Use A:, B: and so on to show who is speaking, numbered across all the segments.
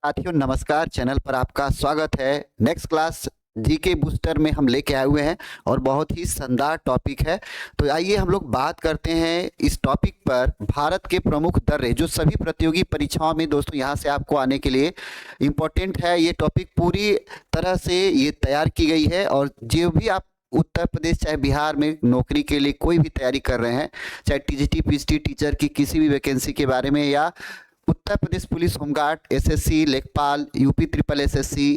A: साथियों नमस्कार। चैनल पर आपका स्वागत है। नेक्स्ट क्लास जीके बूस्टर में हम लेके आए हुए हैं और बहुत ही शानदार टॉपिक है। तो आइए हम लोग बात करते हैं इस टॉपिक पर। भारत के प्रमुख दर्रे जो सभी प्रतियोगी परीक्षाओं में दोस्तों यहाँ से आपको आने के लिए इम्पोर्टेंट है। ये टॉपिक पूरी तरह से ये तैयार की गई है और जो भी आप उत्तर प्रदेश चाहे बिहार में नौकरी के लिए कोई भी तैयारी कर रहे हैं, चाहे टीजीटी पीजीटी टीचर की किसी भी वैकेंसी के बारे में, या Uttar Pradesh police home guard, SSC, लेखपाल, यूपी ट्रिपल एसएससी,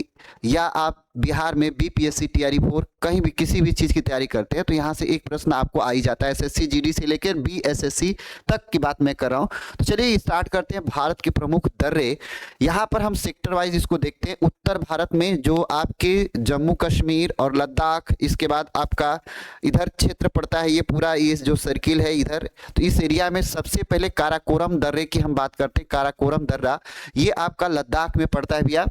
A: या आप बिहार में बीपीएससी टीआरई 4 कहीं भी किसी भी चीज़ की तैयारी करते हैं तो यहाँ से एक प्रश्न आपको आ ही जाता है। एसएससी जीडी से लेकर बीएसएससी तक की बात मैं कर रहा हूँ। तो चलिए स्टार्ट करते हैं। भारत के प्रमुख दर्रे, यहाँ पर हम सेक्टर वाइज इसको देखते हैं। उत्तर भारत में जो आपके जम्मू कश्मीर और लद्दाख, इसके बाद आपका इधर क्षेत्र पड़ता है, ये पूरा ये जो सर्किल है इधर, तो इस एरिया में सबसे पहले काराकोरम दर्रे की हम बात करते हैं। काराकोरम दर्रा ये आपका लद्दाख में पड़ता है भैया।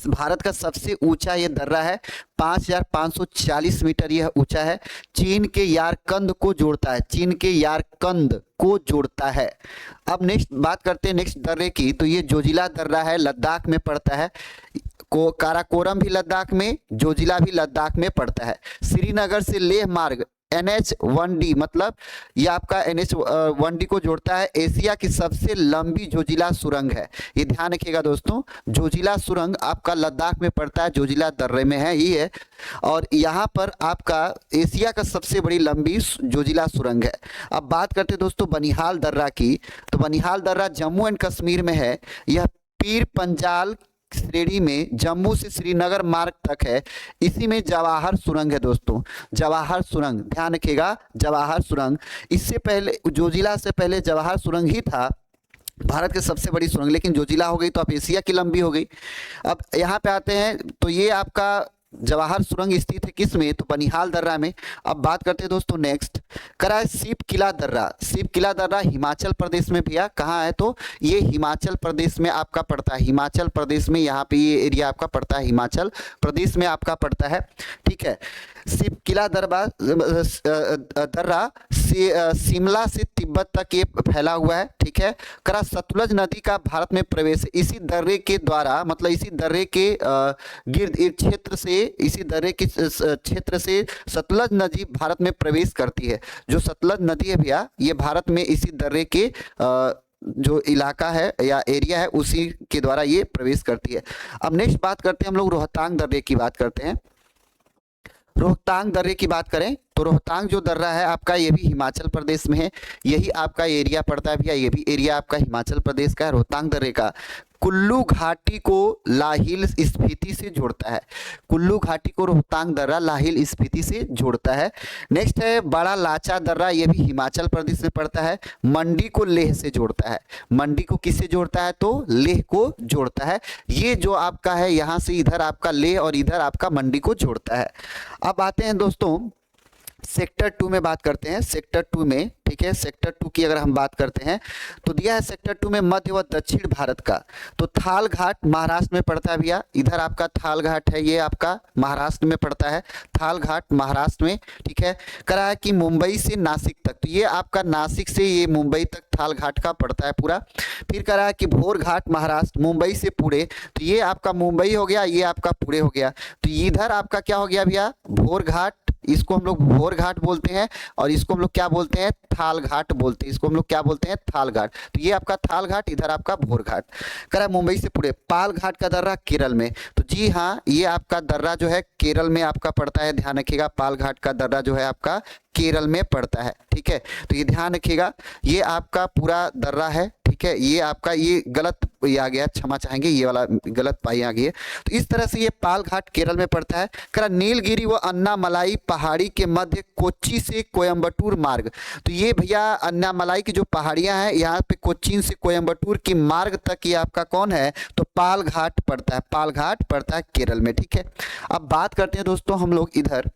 A: भारत का सबसे ऊंचा ये दर्रा है, 5540 मीटर यह ऊंचा है। चीन के यारकंद को जोड़ता है, चीन के यारकंद को जोड़ता है। अब नेक्स्ट बात करते हैं नेक्स्ट दर्रे की। तो ये जोजिला दर्रा है, लद्दाख में पड़ता है। काराकोरम भी लद्दाख में, जोजिला भी लद्दाख में पड़ता है। श्रीनगर से लेह मार्ग NH1D, मतलब ये आपका NH1D को जोड़ता है। एशिया की सबसे लंबी जोजिला सुरंग है, ये ध्यान रखिएगा दोस्तों। जोजिला सुरंग आपका लद्दाख में पड़ता है, जोजिला दर्रे में है ये है। और यहाँ पर आपका एशिया का सबसे बड़ी लंबी जोजिला सुरंग है। अब बात करते हैं दोस्तों बनिहाल दर्रा की। तो बनिहाल दर्रा जम्मू एंड कश्मीर में है। यह पीर पंजाल श्रेणी में जम्मू से श्रीनगर मार्ग तक है। इसी में जवाहर सुरंग है दोस्तों, जवाहर सुरंग ध्यान रखिएगा, जवाहर सुरंग। इससे पहले जोजिला से पहले जवाहर सुरंग ही था भारत की सबसे बड़ी सुरंग, लेकिन जोजिला हो गई तो अब एशिया की लंबी हो गई। अब यहाँ पे आते हैं तो ये आपका जवाहर सुरंग स्थित है किस में, तो बनिहाल दर्रा में। अब बात करते हैं दोस्तों नेक्स्ट करा है सीप किला दर्रा। सीप किला दर्रा हिमाचल प्रदेश में भैया कहाँ है, तो ये हिमाचल प्रदेश में आपका पड़ता है। हिमाचल प्रदेश में यहाँ पे ये एरिया आपका पड़ता है, हिमाचल प्रदेश में आपका पड़ता है, ठीक है। सीप किला दर्रा शिमला से तिब्बत तक ये फैला हुआ है, ठीक है। करा सतलुज नदी का भारत में प्रवेश है। इसी दर्रे के द्वारा, मतलब इसी दर्रे के गिर्द क्षेत्र से, इसी दर्रे के क्षेत्र से सतलुज नदी भारत में प्रवेश करती है। जो सतलुज नदी है भैया ये भारत में इसी दर्रे के जो इलाका है या एरिया है उसी के द्वारा ये प्रवेश करती है। अब नेक्स्ट बात करते हैं हम लोग रोहतांग दर्रे की बात करते हैं। रोहतांग दर्रे की बात करें तो रोहतांग जो दर्रा है आपका ये भी हिमाचल प्रदेश में है। यही आपका एरिया पड़ता है भैया, ये भी एरिया आपका हिमाचल प्रदेश का है। रोहतांग दर्रे का कुल्लू घाटी को लाहिल स्पीति से जोड़ता है। कुल्लू घाटी को रोहतांग दर्रा लाहिल स्पीति से जोड़ता है। नेक्स्ट है बड़ा लाचा दर्रा, ये भी हिमाचल प्रदेश में पड़ता है। मंडी को लेह से जोड़ता है। मंडी को किससे जोड़ता है, तो लेह को जोड़ता है। ये जो आपका है यहाँ से इधर आपका लेह और इधर आपका मंडी को जोड़ता है। अब आते हैं दोस्तों सेक्टर 2 में बात करते हैं। सेक्टर 2 में, ठीक है, सेक्टर 2 की अगर हम बात करते हैं तो दिया है सेक्टर 2 में मध्य व दक्षिण भारत का। तो थाल घाट महाराष्ट्र में पड़ता है भैया, इधर आपका थाल घाट है, ये आपका महाराष्ट्र में पड़ता है, थाल घाट महाराष्ट्र में, ठीक है। करा है कि मुंबई से नासिक तक, तो ये आपका नासिक से ये मुंबई तक थाल घाट का पड़ता है पूरा। फिर करा है कि भोर घाट महाराष्ट्र, मुंबई से पुणे, तो ये आपका मुंबई हो गया, ये आपका पुणे हो गया। तो इधर आपका क्या हो गया भैया, भोर घाट, इसको हम लोग भोर घाट बोलते हैं और इसको हम लोग क्या बोलते हैं, थाल घाट बोलते हैं। इसको हम लोग क्या बोलते हैं, थाल घाट। तो ये आपका थाल घाट, इधर आपका भोर घाट। करा मुंबई से पुणे। पाल घाट का दर्रा केरल में, तो जी हाँ ये आपका दर्रा जो है केरल में आपका पड़ता है, ध्यान रखिएगा। पाल घाट का दर्रा जो है आपका केरल में पड़ता है, ठीक है। तो ये ध्यान रखिएगा, ये आपका पूरा दर्रा है, ठीक है। ये आपका ये गलत ये आ गया, क्षमा चाहेंगे, ये वाला गलत पाई आ गई है। तो इस तरह से ये पाल घाट केरल में पड़ता है। करा नीलगिरी व अन्नामलाई पहाड़ी के मध्य कोच्चि से कोयम्बटूर मार्ग, तो ये भैया अन्नामलाई की जो पहाड़ियां हैं यहाँ पे कोच्चि से कोयम्बटूर की मार्ग तक ये आपका कौन है, तो पाल घाट पड़ता है, पाल घाट पड़ता है केरल में, ठीक है। अब बात करते हैं दोस्तों हम लोग इधर,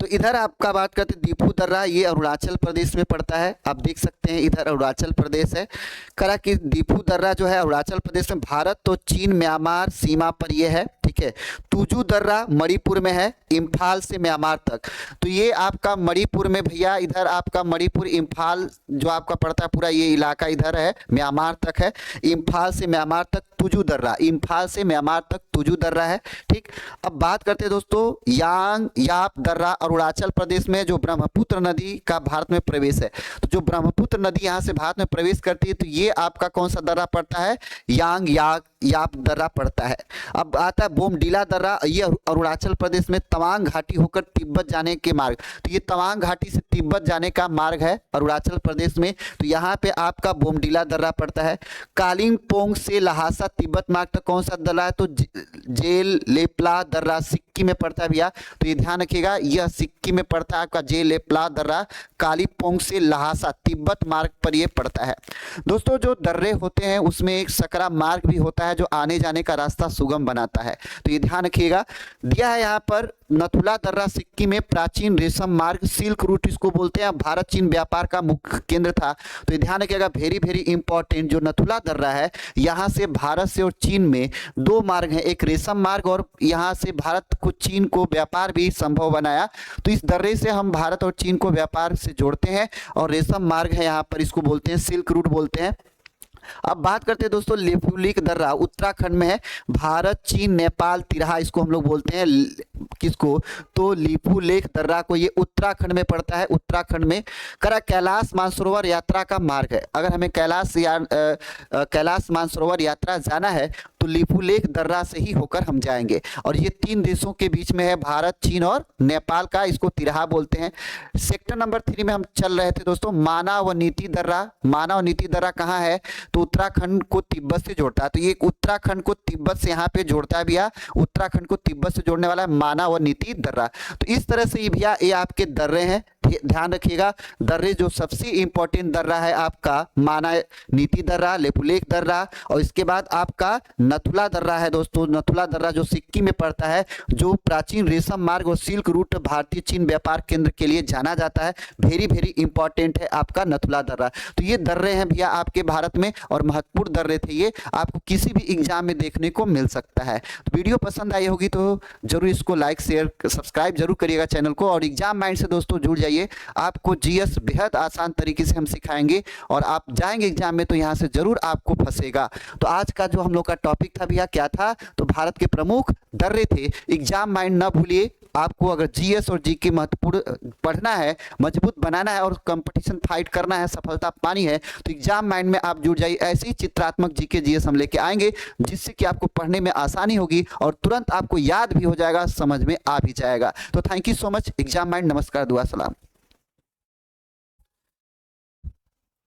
A: तो इधर आपका बात करते हैं दीपू दर्रा, ये अरुणाचल प्रदेश में पड़ता है। आप देख सकते हैं इधर अरुणाचल प्रदेश है। करा कि दीपू दर्रा जो है अरुणाचल प्रदेश में, भारत तो चीन म्यांमार सीमा पर ये है, ठीक ठीक है। तुजू दर्रा मणिपुर में है, इम्फाल से म्यांमार तक। तो ये आपका मणिपुर में भैया, इधर आपका मणिपुर इम्फाल जो आपका पड़ता है पूरा ये इलाका इधर है, म्यांमार तक है। इम्फाल से म्यांमार तक तुजू दर्रा, इम्फाल से म्यांमार तक तुजू दर्रा है। ठीक। अब बात करते हैं दोस्तों यांग याप दर्रा अरुणाचल प्रदेश में, जो ब्रह्मपुत्र नदी का भारत में प्रवेश है। तो जो ब्रह्मपुत्र नदी यहाँ से भारत में प्रवेश करती है, तो ये आपका कौन सा दर्रा पड़ता है? यांग याप दर्रा पड़ता है। अब आता है बोमडिला दर्रा, ये अरुणाचल प्रदेश में तवांग घाटी होकर तिब्बत जाने के मार्ग। तो ये तवांग घाटी से तिब्बत जाने का मार्ग है अरुणाचल प्रदेश में। तो यहाँ पे आपका बोमडिला दर्रा पड़ता है। कालिम्पोंग से लहासा तिब्बत मार्ग तक कौन सा दर्रा है? तो जेल लेपला दर्रा सिक्किम में पड़ता है भैया। तो ये ध्यान रखिएगा, यह सिक्किम में पड़ता है आपका जेल लेपला दर्रा, कालिम्पोंग से लहासा तिब्बत मार्ग पर यह पड़ता है। दोस्तों जो दर्रे होते हैं उसमें एक सकरा मार्ग भी होता है जो आने जाने का रास्ता सुगम बनाता है। तो ये ध्यान रखिएगा। दिया है यहाँ पर नथुला दर्रा सिक्किम में प्राचीन रेशम मार्ग, सिल्क रूट इसको बोलते हैं, भारत चीन व्यापार का मुख्य केंद्र था। तो ये ध्यान रखिएगा, वेरी वेरी इंपॉर्टेंट। जो नथुला दर्रा है यहाँ से भारत से और चीन में दो मार्ग हैं, एक रेशम मार्ग और यहाँ से भारत को चीन को व्यापार भी संभव बनाया। तो इस दर्रे से हम भारत और चीन को व्यापार से जोड़ते हैं और रेशम मार्ग है यहाँ पर, इसको बोलते हैं सिल्क रूट बोलते हैं। अब बात करते हैं दोस्तों लिपुलेख दर्रा उत्तराखंड में है, भारत चीन नेपाल तिराहा इसको हम लोग बोलते हैं किसको? तो लिपुलेख दर्रा को, ये उत्तराखंड में पड़ता है। उत्तराखंड में करा कैलाश मानसरोवर यात्रा का मार्ग है। अगर हमें कैलाश मानसरोवर यात्रा जाना है तो लिपुलेख दर्रा से ही होकर हम जाएंगे। और ये तीन देशों के बीच में है, भारत चीन और नेपाल का, इसको तिराहा बोलते हैं। सेक्टर नंबर 3 में हम चल रहे थे दोस्तों, मानवनीति दर्रा। मानवनीति दर्रा कहाँ है? तो उत्तराखंड को तिब्बत से जोड़ता है। तो ये उत्तराखंड को तिब्बत से यहाँ पे जोड़ता है भैया, उत्तराखंड को तिब्बत से जोड़ने वाला है मानवनीति दर्रा। तो इस तरह से ये भैया ये आपके दर्रे हैं, ध्यान रखिएगा। दर्रे जो सबसे इंपॉर्टेंट दर्रा है आपका मानवनीति दर्रा, लिपुलेख दर्रा, और इसके बाद आपका नथुला दर्रा है दोस्तों। नथुला दर्रा जो सिक्किम में पड़ता है, जो प्राचीन रेशम मार्ग और सिल्क रूट भारतीय चीन व्यापार केंद्र के लिए जाना जाता है। वेरी वेरी इंपॉर्टेंट है आपका नथुला दर्रा। तो ये दर्रे हैं भैया आपके भारत में और महत्वपूर्ण दर्रे थे ये, आपको किसी भी एग्जाम में देखने को मिल सकता है। तो वीडियो पसंद आई होगी तो जरूर इसको लाइक शेयर सब्सक्राइब जरूर करिएगा चैनल को, और एग्जाम माइंड से दोस्तों जुड़ जाइए। आपको जीएस बेहद आसान तरीके से हम सिखाएंगे और आप जाएंगे एग्जाम में तो यहां से जरूर आपको फंसेगा। तो आज का जो हम लोग का टॉपिक था भैया क्या था? तो भारत के प्रमुख दर्रे थे। एग्जाम माइंड ना भूलिए, आपको अगर जीएस और जीके महत्वपूर्ण पढ़ना है, मजबूत बनाना है और कंपटीशन फाइट करना है, सफलता पानी है, तो एग्जाम माइंड में आप जुड़ जाइए। ऐसे ही चित्रात्मक जीके जीएस हम लेके आएंगे जिससे कि आपको पढ़ने में आसानी होगी और तुरंत आपको याद भी हो जाएगा, समझ में आ भी जाएगा। तो thank you so much. Exam mind, नमस्कार, दुआ सलाम।